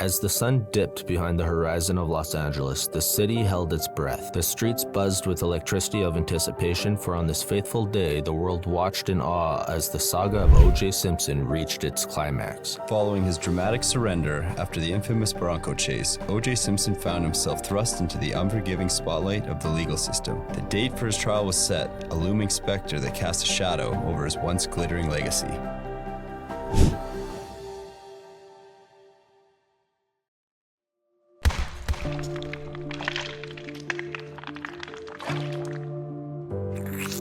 As the sun dipped behind the horizon of Los Angeles, the city held its breath. The streets buzzed with electricity of anticipation, for on this faithful day, the world watched in awe as the saga of OJ Simpson reached its climax. Following his dramatic surrender after the infamous Bronco chase, OJ Simpson found himself thrust into the unforgiving spotlight of the legal system. The date for his trial was set, a looming specter that cast a shadow over his once glittering legacy.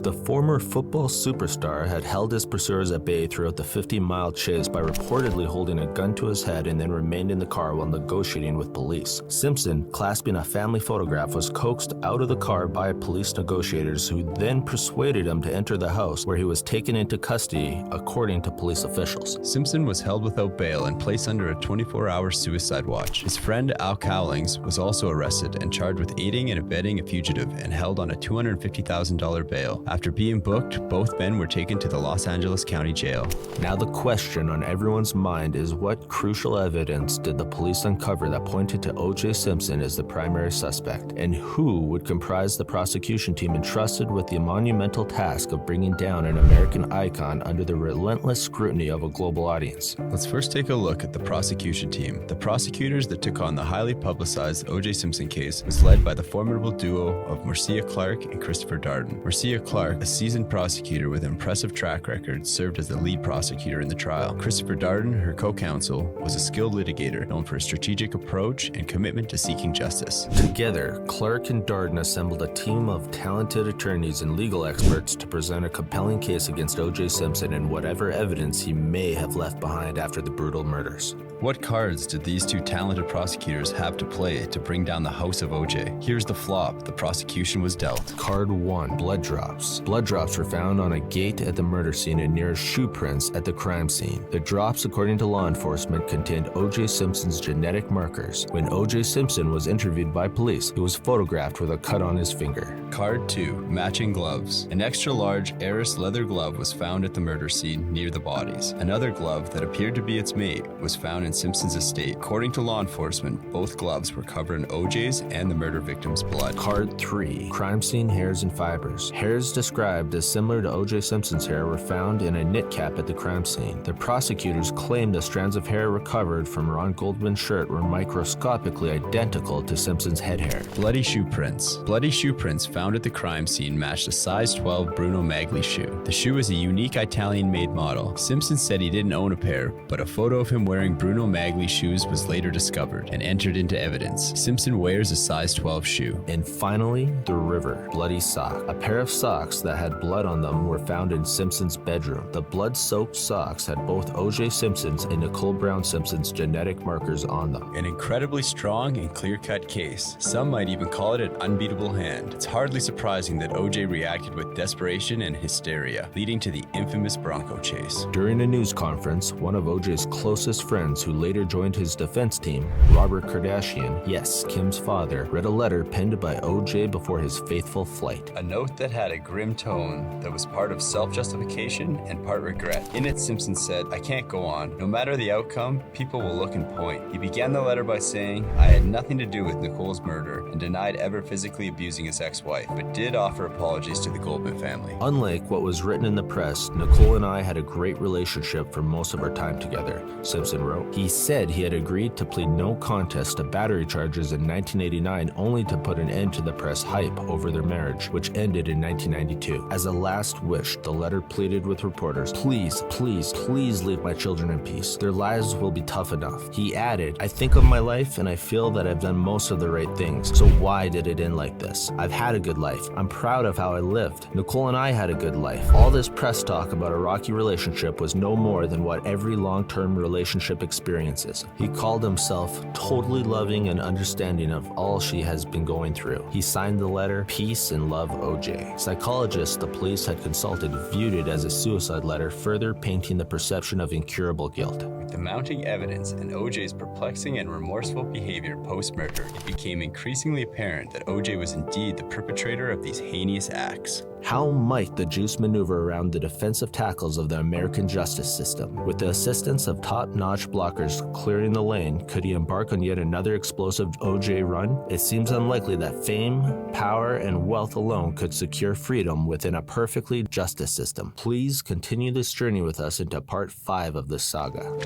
The former football superstar had held his pursuers at bay throughout the 50-mile chase by reportedly holding a gun to his head and then remained in the car while negotiating with police. Simpson, clasping a family photograph, was coaxed out of the car by police negotiators who then persuaded him to enter the house, where he was taken into custody, according to police officials. Simpson was held without bail and placed under a 24-hour suicide watch. His friend Al Cowlings was also arrested and charged with aiding and abetting a fugitive and held on a $250,000 bail. After being booked, both men were taken to the Los Angeles County Jail. Now the question on everyone's mind is, what crucial evidence did the police uncover that pointed to OJ Simpson as the primary suspect, and who would comprise the prosecution team entrusted with the monumental task of bringing down an American icon under the relentless scrutiny of a global audience? Let's first take a look at the prosecution team. The prosecutors that took on the highly publicized OJ Simpson case was led by the formidable duo of Marcia Clark and Christopher Darden. Marcia Clark, a seasoned prosecutor with an impressive track record, served as the lead prosecutor in the trial. Christopher Darden, her co-counsel, was a skilled litigator known for a strategic approach and commitment to seeking justice. Together, Clark and Darden assembled a team of talented attorneys and legal experts to present a compelling case against OJ Simpson and whatever evidence he may have left behind after the brutal murders. What cards did these two talented prosecutors have to play to bring down the house of OJ? Here's the flop the prosecution was dealt. Card 1. Blood drops. Blood drops were found on a gate at the murder scene and near shoe prints at the crime scene. The drops, according to law enforcement, contained OJ Simpson's genetic markers. When OJ Simpson was interviewed by police, he was photographed with a cut on his finger. Card 2. Matching gloves. An extra-large Eris leather glove was found at the murder scene near the bodies. Another glove that appeared to be its mate was found in Simpson's estate. According to law enforcement, both gloves were covered in OJ's and the murder victim's blood. Card 3. Crime scene hairs and fibers. Hairs described as similar to OJ Simpson's hair were found in a knit cap at the crime scene. The prosecutors claimed the strands of hair recovered from Ron Goldman's shirt were microscopically identical to Simpson's head hair. Bloody shoe prints. Bloody shoe prints found at the crime scene matched a size 12 Bruno Magli shoe. The shoe is a unique Italian-made model. Simpson said he didn't own a pair, but a photo of him wearing Bruno Magli shoes was later discovered and entered into evidence. Simpson wears a size 12 shoe. And finally, the river. Bloody sock. A pair of socks that had blood on them were found in Simpson's bedroom. The blood-soaked socks had both O.J. Simpson's and Nicole Brown Simpson's genetic markers on them. An incredibly strong and clear-cut case. Some might even call it an unbeatable hand. It's hardly surprising that O.J. reacted with desperation and hysteria, leading to the infamous Bronco chase. During a news conference, one of O.J.'s closest friends, who later joined his defense team, Robert Kardashian, yes, Kim's father, read a letter penned by O.J. before his fateful flight. A note that had a grim tone that was part of self-justification and part regret. In it, Simpson said, "I can't go on. No matter the outcome, people will look and point." He began the letter by saying, "I had nothing to do with Nicole's murder and denied ever physically abusing his ex-wife, but did offer apologies to the Goldman family." Unlike what was written in the press, Nicole and I had a great relationship for most of our time together, Simpson wrote. He said he had agreed to plead no contest to battery charges in 1989 only to put an end to the press hype over their marriage, which ended in 1992. As a last wish, the letter pleaded with reporters, "Please, please, please leave my children in peace. Their lives will be tough enough." He added, "I think of my life and I feel that I've done most of the right things, so why did it end like this? I've had a good life. I'm proud of how I lived. Nicole and I had a good life. All this press talk about a rocky relationship was no more than what every long-term relationship experiences." He called himself totally loving and understanding of all she has been going through. He signed the letter, "Peace and Love, OJ." Psychologists the police had consulted viewed it as a suicide letter, further painting the perception of incurable guilt. With the mounting evidence and OJ's perplexing and remorseful behavior post-murder, it became increasingly apparent that OJ was indeed the perpetrator of these heinous acts. How might the Juice maneuver around the defensive tackles of the American justice system? With the assistance of top-notch blockers clearing the lane, could he embark on yet another explosive OJ run? It seems unlikely that fame, power, and wealth alone could secure freedom within a perfectly justice system. Please continue this journey with us into part 5 of this saga.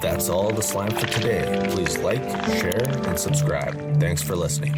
That's all the slime for today. Please like, share, and subscribe. Thanks for listening.